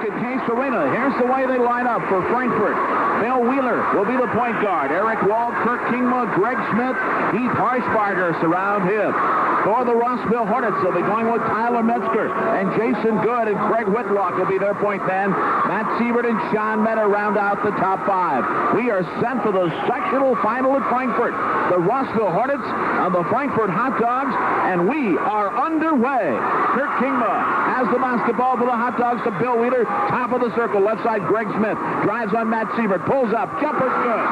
at Case Arena. Here's the way they line up for Frankfort. Bill Wheeler will be the point guard. Eric Wall, Kirk Kingma, Greg Smith, Heath Harshbarger surround him. For the Rossville Hornets, they'll be going with Tyler Metzger and Jason Good, and Craig Whitlock will be their point man. Matt Siebert and Sean Metter round out the top five. We are sent for the sectional final at Frankfort. The Rossville Hornets and the Frankfort Hot Dogs, and we are underway. Kirk Kingma has the basketball for the Hot Dogs to Bill Wheeler. Top of the circle, left side, Greg Smith drives on Matt Siebert, pulls up, jumper's good.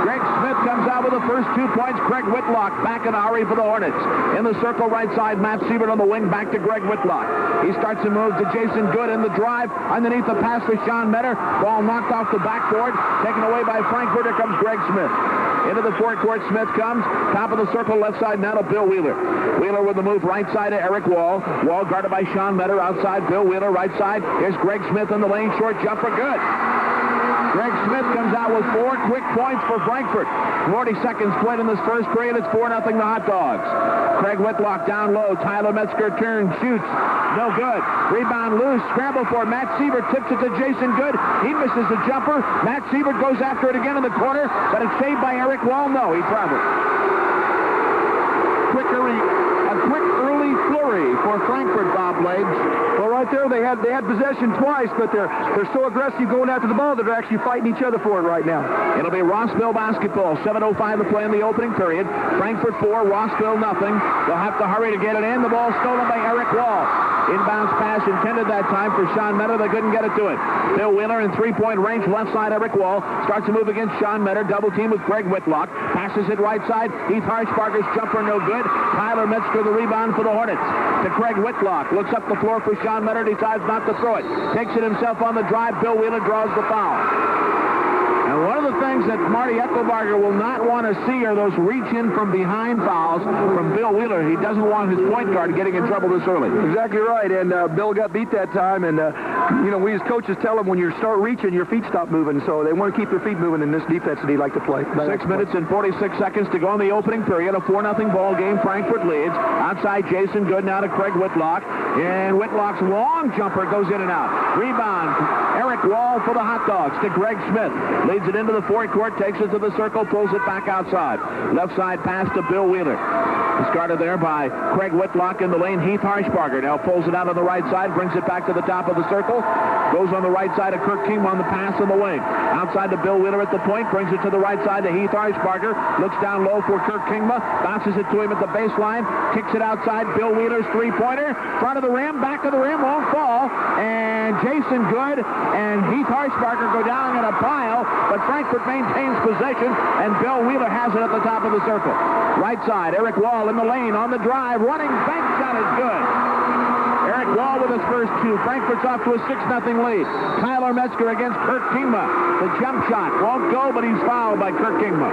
Greg Smith comes out with the first 2 points. Craig Whitlock back in a hurry for the Hornets. In the circle, right side, Matt Siebert on the wing, back to Greg Whitlock. He starts to move to Jason Good in the drive. Underneath the pass for Sean Metter. Ball knocked off the backboard. Taken away by Frankfurt. Here comes Greg Smith. Into the forecourt, Smith comes. Top of the circle, left side, now to Bill Wheeler. Wheeler with the move right side to Eric Wall. Wall guarded by Sean Metter. Outside, Bill Wheeler, right side. Here's Greg Smith in the lane. Short jumper, good. Greg Smith comes out with 4 quick points for Frankfurt. 40 seconds played in this first period. It's 4-0 the Hot Dogs. Craig Whitlock down low. Tyler Metzger turns, shoots. No good. Rebound loose. Scramble for Matt Siebert. Tips it to Jason Good. He misses the jumper. Matt Siebert goes after it again in the corner, but it's saved by Eric Wall. No, he traveled. A quick early flurry for Frankfurt, Bob Blades. Well, right there, they had possession twice, but they're so aggressive going after the ball that they're actually fighting each other for it right now. It'll be Rossville basketball. 7:05 to play in the opening period. Frankfurt 4, Rossville nothing. They'll have to hurry to get it in. The ball stolen by Eric Wall. Inbounds pass intended that time for Sean Metter. They couldn't get it to it. Bill Wheeler in three-point range. Left side, Eric Wall starts to move against Sean Metter. Double team with Greg Whitlock. Passes it right side. Heath Harshbarger's jumper no good. Tyler Metzger the rebound for the Hornets. To Craig Whitlock. Looks up the floor for Sean Metter. Decides not to throw it. Takes it himself on the drive. Bill Wheeler draws the foul. And one of the things that Marty Eckelbarger will not want to see are those reach-in from behind fouls from Bill Wheeler. He doesn't want his point guard getting in trouble this early. Exactly right, and Bill got beat that time, and, we as coaches tell them when you start reaching, your feet stop moving, so they want to keep their feet moving in this defense that he like to play. 6 minutes and 46 seconds to go in the opening period. A 4-0 ball game. Frankfurt leads. Outside, Jason Good now to Craig Whitlock, and Whitlock's long jumper goes in and out. Rebound, Eric Wall for the Hot Dogs to Greg Smith. Leads it into the forecourt, takes it to the circle, pulls it back outside. Left side pass to Bill Wheeler. It's guarded there by Craig Whitlock in the lane. Heath Harshbarger now pulls it out on the right side, brings it back to the top of the circle. Goes on the right side of Kirk Kingma on the pass in the wing. Outside to Bill Wheeler at the point, brings it to the right side to Heath Harshbarger. Looks down low for Kirk Kingma, bounces it to him at the baseline, kicks it outside. Bill Wheeler's three-pointer, front of the rim, back of the rim, won't fall. And Jason Good and Heath Harshbarger go down in a pile, but Frankfurt maintains possession, and Bill Wheeler has it at the top of the circle. Right side, Eric Wall in the lane, on the drive, running, bank shot is good. Eric Wall with his first 2. Frankfurt's off to a 6-0 lead. Tyler Metzger against Kirk Kingma. The jump shot won't go, but he's fouled by Kirk Kingma.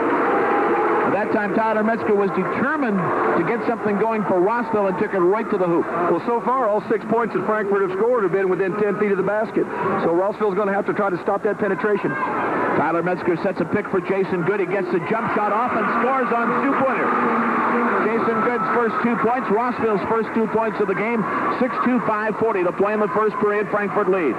At that time, Tyler Metzger was determined to get something going for Rossville and took it right to the hoop. Well, so far, all 6 points that Frankfurt have scored have been within 10 feet of the basket. So Rossville's going to have to try to stop that penetration. Tyler Metzger sets a pick for Jason Good. He gets the jump shot off and scores on 2-pointer. Jason Good's first 2 points. Rossville's first 2 points of the game. 6-2, 5:40 to play in the first period. Frankfurt leads.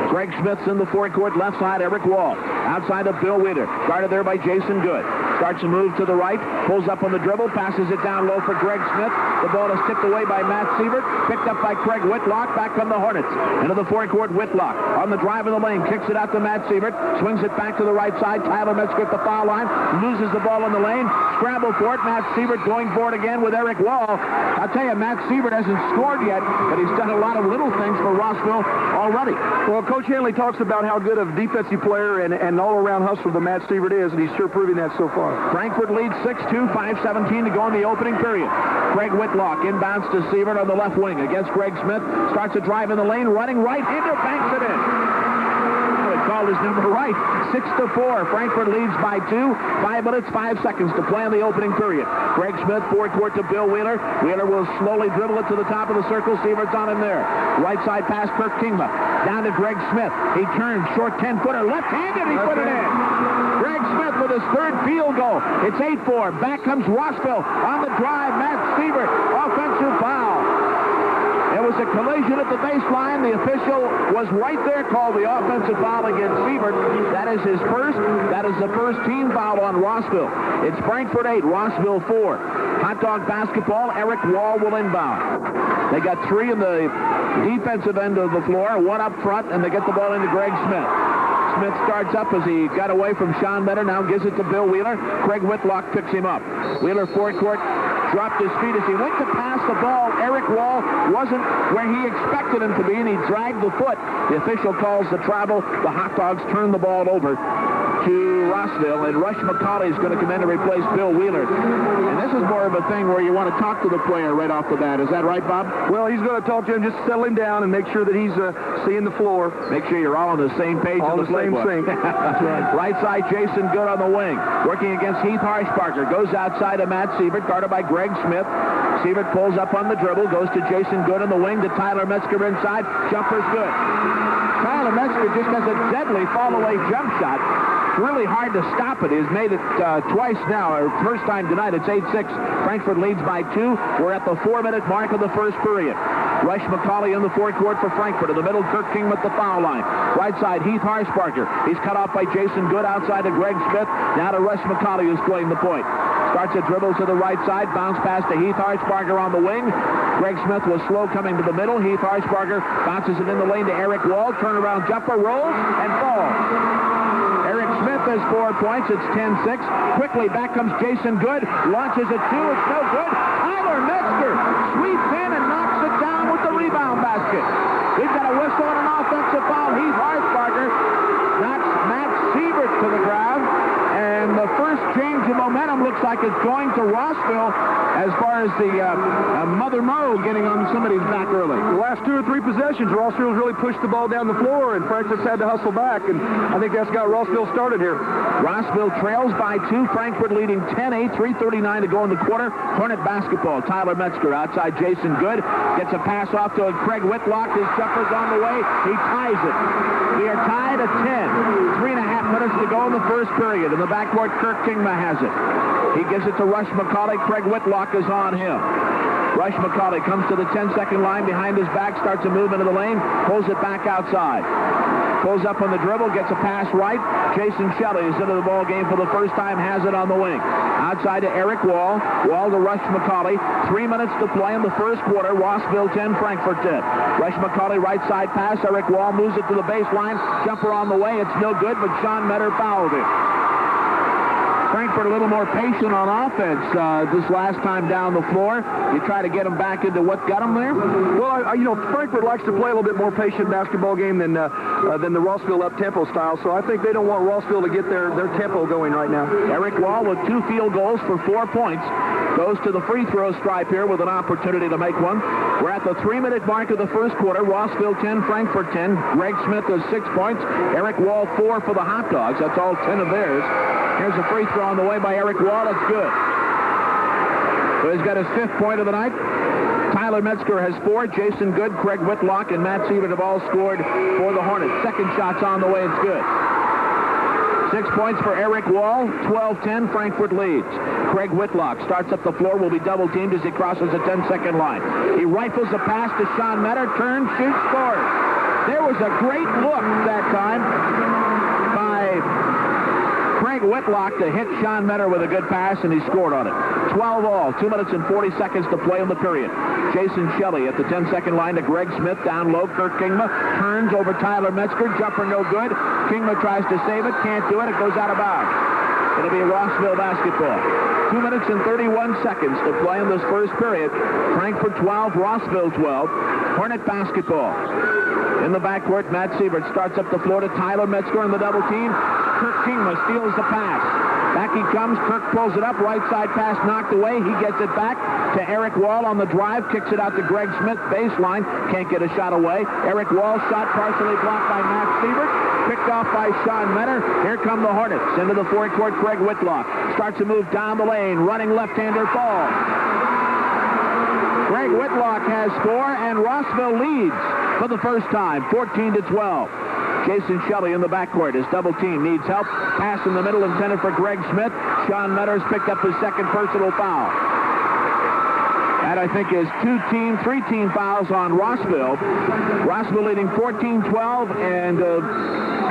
Greg Smith's in the forecourt. Left side, Eric Wall. Outside of Bill Wheeler. Guarded there by Jason Good. Starts to move to the right. Pulls up on the dribble. Passes it down low for Greg Smith. The ball is tipped away by Matt Siebert. Picked up by Craig Whitlock. Back come the Hornets. Into the forecourt, Whitlock. On the drive in the lane. Kicks it out to Matt Siebert. Swings it back to the right side. Tyler Metzger at the foul line. Loses the ball in the lane. Scramble for it. Matt Siebert going for it again with Eric Wall. I'll tell you, Matt Siebert hasn't scored yet, but he's done a lot of little things for Rossville already. Well, Coach Henley talks about how good of a defensive player and all-around hustler that Matt Siebert is, and he's sure proving that so far. Frankfurt leads 6-2, 5:17 to go in the opening period. Craig Whitlock inbounds to Siebert on the left wing against Greg Smith. Starts a drive in the lane, running right-hander, banks it in. Called his number right. 6-4. Frankfurt leads by 2. 5 minutes, 5 seconds to play in the opening period. Greg Smith, forecourt to Bill Wheeler. Wheeler will slowly dribble it to the top of the circle. Siebert's on him there. Right side pass, Kirk Kingma. Down to Greg Smith. He turns, short 10-footer. Left-handed, he put it in. Greg Smith with his third field goal. It's 8-4. Back comes Rossville on the drive. Matt Siebert, offensive foul. It There was a collision at the baseline. The official was right there, called the offensive foul against Siebert. That is his first. That is the first team foul on Rossville. It's Frankfort 8, Rossville 4. Hot Dog basketball, Eric Wall will inbound. They got 3 in the defensive end of the floor, 1 up front, and they get the ball into Greg Smith. Smith starts up as he got away from Sean Metter, now gives it to Bill Wheeler. Craig Whitlock picks him up. Wheeler forecourt, dropped his feet as he went to pass the ball. Eric Wall wasn't where he expected him to be, and he dragged the foot. The official calls the travel. The Hot Dogs turn the ball over to Rossville, and Rush McCauley is going to come in to replace Bill Wheeler. And this is more of a thing where you want to talk to the player right off the bat. Is that right, Bob? Well, he's going to talk to him, just settle him down and make sure that he's seeing the floor. Make sure you're all on the same page on of the same sync. That's right. Right side, Jason Good on the wing. Working against Heath Harshbarger. Goes outside to Matt Siebert, guarded by Greg Smith. Siebert pulls up on the dribble, goes to Jason Good on the wing, to Tyler Metzger inside. Jumper's good. Tyler Metzger just has a deadly fall-away jump shot. It's really hard to stop it. He's made it twice now, or first time tonight. It's 8-6. Frankfort leads by 2. We're at the 4-minute mark of the first period. Rush McCauley in the forecourt for Frankfort. In the middle, Kirk King at the foul line. Right side, Heath Harshbarger. He's cut off by Jason Good outside to Greg Smith. Now to Rush McCauley, who's playing the point. Starts a dribble to the right side. Bounce pass to Heath Harshbarger on the wing. Greg Smith was slow coming to the middle. Heath Harshbarger bounces it in the lane to Eric Wall. Turnaround jumper, rolls, and falls. Eric Smith has 4 points. It's 10-6. Quickly, back comes Jason Good. Launches a 2. It's no good. Tyler Metzger sweeps in and knocks it down with the rebound basket. We've got a whistle and an offensive foul. Heath Harshbarger knocks Matt Siebert to the ground. And the first change of momentum looks like it's going to Rossville as far as the Mother Mo getting on somebody's back early. The last 2 or 3 possessions, Rossville's really pushed the ball down the floor, and Frankfort's had to hustle back, and I think that's got Rossville started here. Rossville trails by 2. Frankfort leading 10-8, 3:39 to go in the quarter. Hornet basketball. Tyler Metzger outside Jason Good. Gets a pass off to Craig Whitlock. His jumper's on the way. He ties it. We are tied at 10. 3.5 minutes to go in the first period. In the backcourt, Kirk Kingma has it. He gives it to Rush McCauley. Craig Whitlock is on him. Rush McCauley comes to the 10-second line behind his back, starts a move into the lane, pulls it back outside. Pulls up on the dribble, gets a pass right. Jason Shelley is into the ball game for the first time, has it on the wing. Outside to Eric Wall. Wall to Rush McCauley. 3 minutes to play in the first quarter. Rossville 10, Frankfort 10. Rush McCauley, right side pass. Eric Wall moves it to the baseline. Jumper on the way. It's no good, but Sean Metter fouled it. Frankfort a little more patient on offense this last time down the floor. You try to get them back into what got them there? Well, Frankfort likes to play a little bit more patient basketball game than the Rossville up-tempo style, so I think they don't want Rossville to get their tempo going right now. Eric Wall with 2 field goals for 4 points. Goes to the free throw stripe here with an opportunity to make one. We're at the 3-minute mark of the first quarter. Rossville 10, Frankfort 10. Greg Smith has 6 points. Eric Wall 4 for the Hot Dogs. That's all 10 of theirs. Here's a free throw on the way by Eric Wall. It's good. So he's got his 5th point of the night. Tyler Metzger has 4. Jason Good, Craig Whitlock, and Matt Siebert have all scored for the Hornets. Second shot's on the way. It's good. 6 points for Eric Wall. 12-10. Frankfort leads. Craig Whitlock starts up the floor. Will be double-teamed as he crosses the 10-second line. He rifles a pass to Sean Metter. Turns, shoots, scores. There was a great look that time by Craig Whitlock to hit Sean Metter with a good pass, and he scored on it. 12 all. 2 minutes and 40 seconds to play in the period. Jason Shelley at the 10-second line to Greg Smith. Down low, Kirk Kingma turns over Tyler Metzger. Jumper no good. Kingma tries to save it. Can't do it. It goes out of bounds. It'll be Rossville basketball. 2 minutes and 31 seconds to play in this first period. Frankfort 12, Rossville 12. Hornet basketball. In the backcourt, Matt Siebert starts up the floor to Tyler Metzger in the double team. Kirk Kingma steals the pass. Back he comes. Kirk pulls it up. Right side pass knocked away. He gets it back to Eric Wall on the drive. Kicks it out to Greg Smith. Baseline. Can't get a shot away. Eric Wall shot partially blocked by Matt Siebert. Picked off by Sean Metter. Here come the Hornets. Into the forecourt, Craig Whitlock. Starts to move down the lane. Running left-hander fall. Craig Whitlock has 4, and Rossville leads for the first time, 14-12. Jason Shelley in the backcourt. His double team needs help. Pass in the middle intended for Greg Smith. Sean Metters picked up his 2nd personal foul. That, I think, is three-team fouls on Rossville. Rossville leading 14-12, and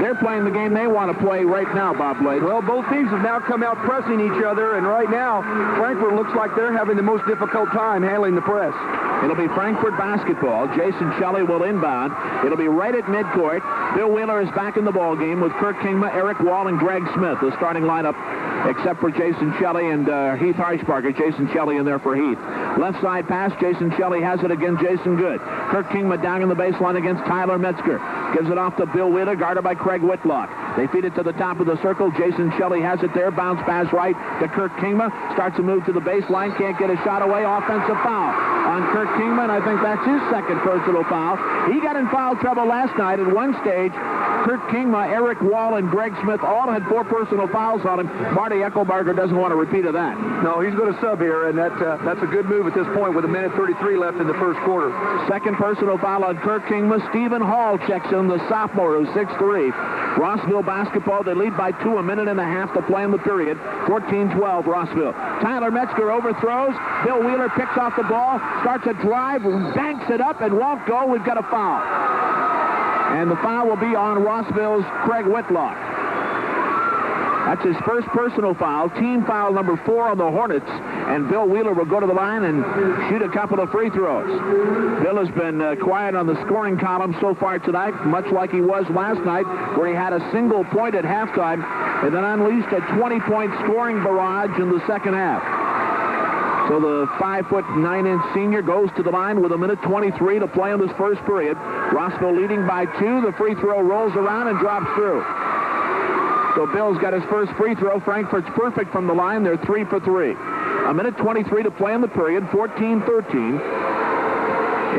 they're playing the game they want to play right now, Bob Blades. Well, both teams have now come out pressing each other, and right now, Frankfort looks like they're having the most difficult time handling the press. It'll be Frankfort basketball. Jason Shelley will inbound. It'll be right at midcourt. Bill Wheeler is back in the ball game with Kirk Kingma, Eric Wall, and Greg Smith, the starting lineup, except for Jason Shelley and Heath Harshbarger. Jason Shelley in there for Heath. Left side pass. Jason Shelley has it against Jason Good. Kirk Kingma down in the baseline against Tyler Metzger. Gives it off to Bill Wheeler, guarded by Craig Whitlock. They feed it to the top of the circle. Jason Shelley has it there. Bounce pass right to Kirk Kingma. Starts to move to the baseline. Can't get a shot away. Offensive foul on Kirk Kingma, and I think that's his second personal foul. He got in foul trouble last night at one stage. Kirk Kingma, Eric Wall, and Greg Smith all had 4 personal fouls on him. Marty Eckelbarger doesn't want a repeat of that. No, he's going to sub here, and that's a good move at this point with 1:33 left in the first quarter. Second personal foul on Kirk Kingma. Stephen Hall checks in, the sophomore, who's 6'3". Rossville basketball, they lead by 2, 1.5 minutes to play in the period. 14-12, Rossville. Tyler Metzger overthrows. Bill Wheeler picks off the ball, starts a drive, banks it up, and won't go. We've got a foul. And the foul will be on Rossville's Craig Whitlock. That's his first personal foul, team foul number 4 on the Hornets, and Bill Wheeler will go to the line and shoot a couple of free throws. Bill has been quiet on the scoring column so far tonight, much like he was last night, where he had a single point at halftime and then unleashed a 20-point scoring barrage in the second half. So the 5'9" senior goes to the line with 1:23 to play in this first period. Rossville leading by 2. The free throw rolls around and drops through. So Bill's got his first free throw. Frankfurt's perfect from the line. They're 3 for 3. 1:23 to play in the period. 14-13.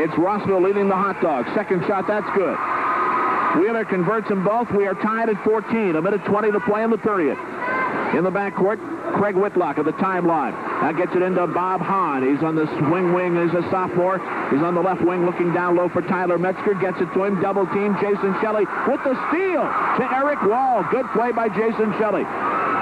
It's Rossville leading the Hot Dogs. Second shot, that's good. Wheeler converts them both. We are tied at 14. 1:20 to play in the period. In the backcourt, Craig Whitlock at the timeline. That gets it into Bob Hahn. He's on the swing wing. He's a sophomore. He's on the left wing looking down low for Tyler Metzger. Gets it to him. Double team. Jason Shelley with the steal to Eric Wall. Good play by Jason Shelley.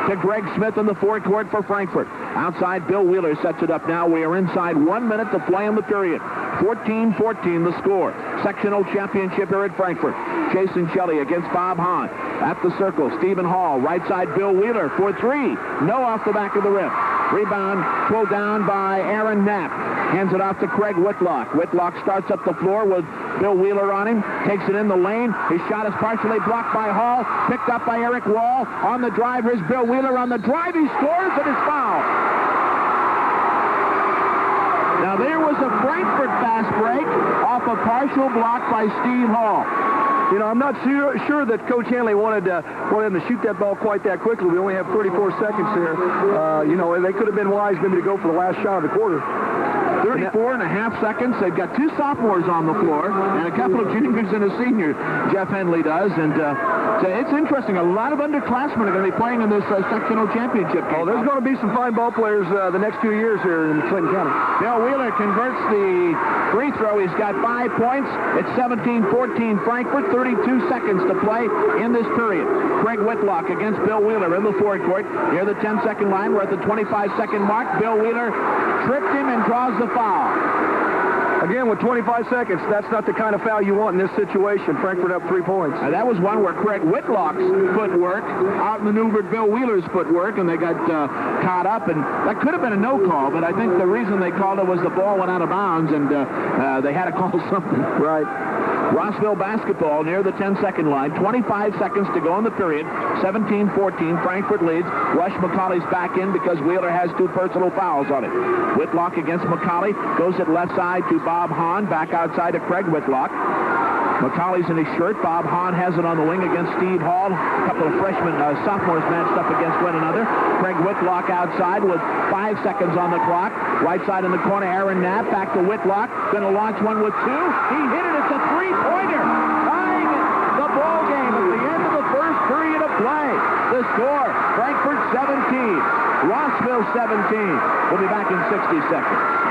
To Greg Smith in the forecourt for Frankfort. Outside, Bill Wheeler sets it up now. We are inside 1 minute to play in the period. 14-14 the score. Sectional Championship here at Frankfort. Jason Shelley against Bob Hahn. At the circle, Stephen Hall. Right side, Bill Wheeler for 3. No off the back of the rim. Rebound pulled down by Aaron Knapp. Hands it off to Craig Whitlock. Whitlock starts up the floor with Bill Wheeler on him. Takes it in the lane. His shot is partially blocked by Hall. Picked up by Eric Wall. On the drive, here's Bill Wheeler on the drive. He scores and is fouled. Now there was a Frankfort fast break off a partial block by Steve Hall. You know, I'm not sure that Coach Hanley wanted him to shoot that ball quite that quickly. We only have 34 seconds here. You know, they could have been wise maybe to go for the last shot of the quarter. 34.5 seconds. They've got 2 sophomores on the floor and a couple of juniors and a senior, Jeff Henley does. And it's interesting. A lot of underclassmen are going to be playing in this sectional championship game. Oh, there's going to be some fine ball players the next 2 years here in Clinton County. Bill Wheeler converts the free throw. He's got 5 points. It's 17-14 Frankfort. 32 seconds to play in this period. Craig Whitlock against Bill Wheeler in the forecourt. Near the 10-second line. We're at the 25-second mark. Bill Wheeler tripped him and draws the foul. Again, with 25 seconds, that's not the kind of foul you want in this situation. Frankfort up 3 points. Now, that was one where Craig Whitlock's footwork outmaneuvered Bill Wheeler's footwork, and they got caught up. And that could have been a no call, but I think the reason they called it was the ball went out of bounds, and they had to call something. Right. Rossville basketball near the 10-second line. 25 seconds to go in the period. 17-14. Frankfort leads. Rush McCauley's back in because Wheeler has 2 personal fouls on it. Whitlock against McCauley. Goes it left side to Bob Hahn. Back outside to Craig Whitlock. McCauley's in his shirt. Bob Hahn has it on the wing against Steve Hall. A couple of freshmen, sophomores matched up against one another. Craig Whitlock outside with 5 seconds on the clock. Right side in the corner, Aaron Knapp. Back to Whitlock. Going to launch one with 2. He hit it. It's a 3-pointer. Tying the ball game at the end of the first period of play. The score, Frankfort 17. Rossville 17. We'll be back in 60 seconds.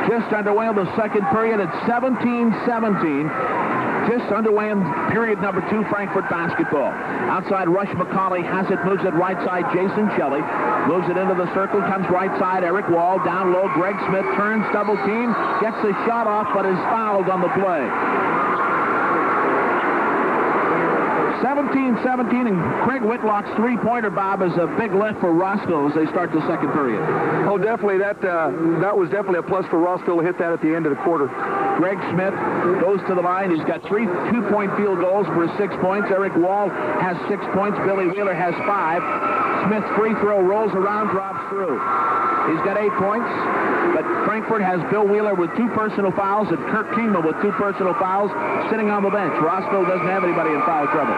Just underway in the second period at 17-17. Just underway in period number 2, Frankfort basketball. Outside, Rush McCauley has it, moves it right side, Jason Shelley. Moves it into the circle, comes right side, Eric Wall. Down low, Greg Smith turns, double team, gets the shot off, but is fouled on the play. 17-17, and Craig Whitlock's three-pointer, Bob, is a big lift for Rossville as they start the second period. Oh, definitely. That was definitely a plus for Rossville to hit that at the end of the quarter. Greg Smith goes to the line. He's got 3 two-point field goals for 6 points. Eric Wall has 6 points. Billy Wheeler has 5. Smith's free throw rolls around, drops through. He's got 8 points, but Frankfort has Bill Wheeler with 2 personal fouls and Kirk Kingma with 2 personal fouls sitting on the bench. Rossville doesn't have anybody in foul trouble.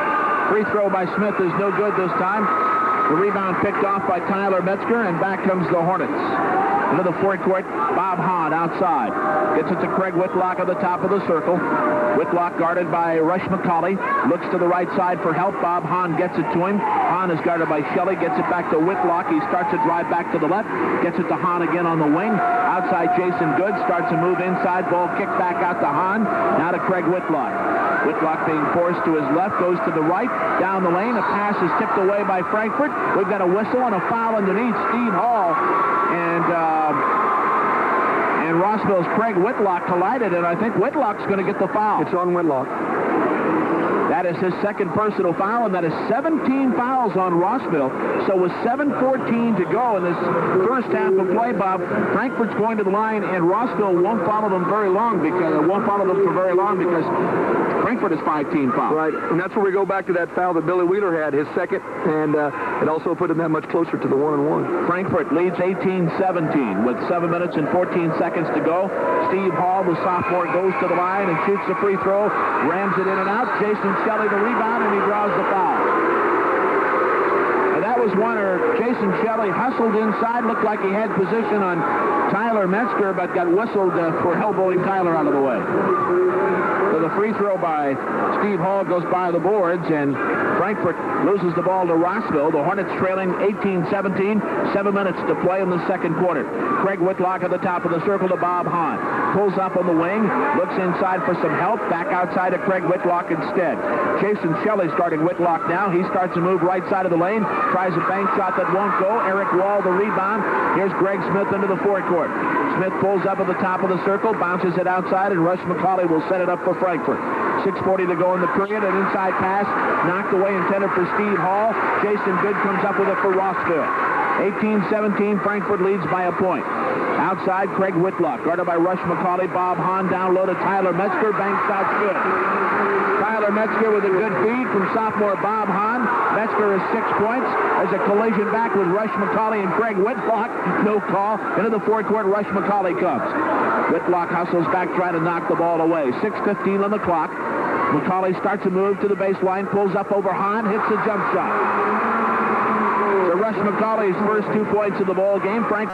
Free throw by Smith is no good this time. The rebound picked off by Tyler Metzger, and back comes the Hornets. Into the forecourt, Bob Hahn outside. Gets it to Craig Whitlock at the top of the circle. Whitlock guarded by Rush McCauley. Looks to the right side for help. Bob Hahn gets it to him. Hahn is guarded by Shelley. Gets it back to Whitlock. He starts to drive back to the left. Gets it to Hahn again on the wing. Outside, Jason Good starts to move inside. Ball kicked back out to Hahn. Now to Craig Whitlock. Whitlock being forced to his left, goes to the right, down the lane. A pass is tipped away by Frankfort. We've got a whistle and a foul underneath. Steve Hall and Rossville's Craig Whitlock collided, and I think Whitlock's going to get the foul. It's on Whitlock. That is his second personal foul, and that is 17 fouls on Rossville. So with 7:14 to go in this first half of play, Bob, Frankfort's going to the line, and Rossville won't follow them for very long because Frankfort has 5 team fouls. Right, and that's where we go back to that foul that Billy Wheeler had, his second, and it also put him that much closer to the 1-and-1. Frankfort leads 18-17 with 7 minutes and 14 seconds to go. Steve Hall, the sophomore, goes to the line and shoots the free throw, rams it in and out. Jason Shelley the rebound, and he draws the foul. And that was one where Jason Shelley hustled inside, looked like he had position on Tyler Metzger, but got whistled for elbowing Tyler out of the way. So the free throw by Steve Hall goes by the boards, and Frankfort loses the ball to Rossville. The Hornets trailing 18-17, 7 minutes to play in the second quarter. Craig Whitlock at the top of the circle to Bob Hahn. Pulls up on the wing, looks inside for some help, back outside to Craig Whitlock instead. Jason Shelley starting Whitlock now. He starts to move right side of the lane, tries a bank shot that won't go. Eric Wall the rebound. Here's Greg Smith into the forecourt. Smith pulls up at the top of the circle, bounces it outside, and Rush McCauley will set it up for Frankfort. 6:40 to go in the period. An inside pass knocked away, intended for Steve Hall. Jason Good comes up with it for Rossville. 18-17, Frankfort leads by a point. Outside, Craig Whitlock, guarded by Rush McCauley. Bob Hahn down low to Tyler Metzger. Bank shot's good. Tyler Metzger with a good feed from sophomore Bob Hahn. Metzger is 6 points. There's a collision back with Rush McCauley and Craig Whitlock. No call. Into the forecourt, Rush McCauley comes. Whitlock hustles back, trying to knock the ball away. 6:15 on the clock. McCauley starts to move to the baseline, pulls up over Hahn, hits a jump shot. So Rush McCauley's first 2 points of the ball game. Frank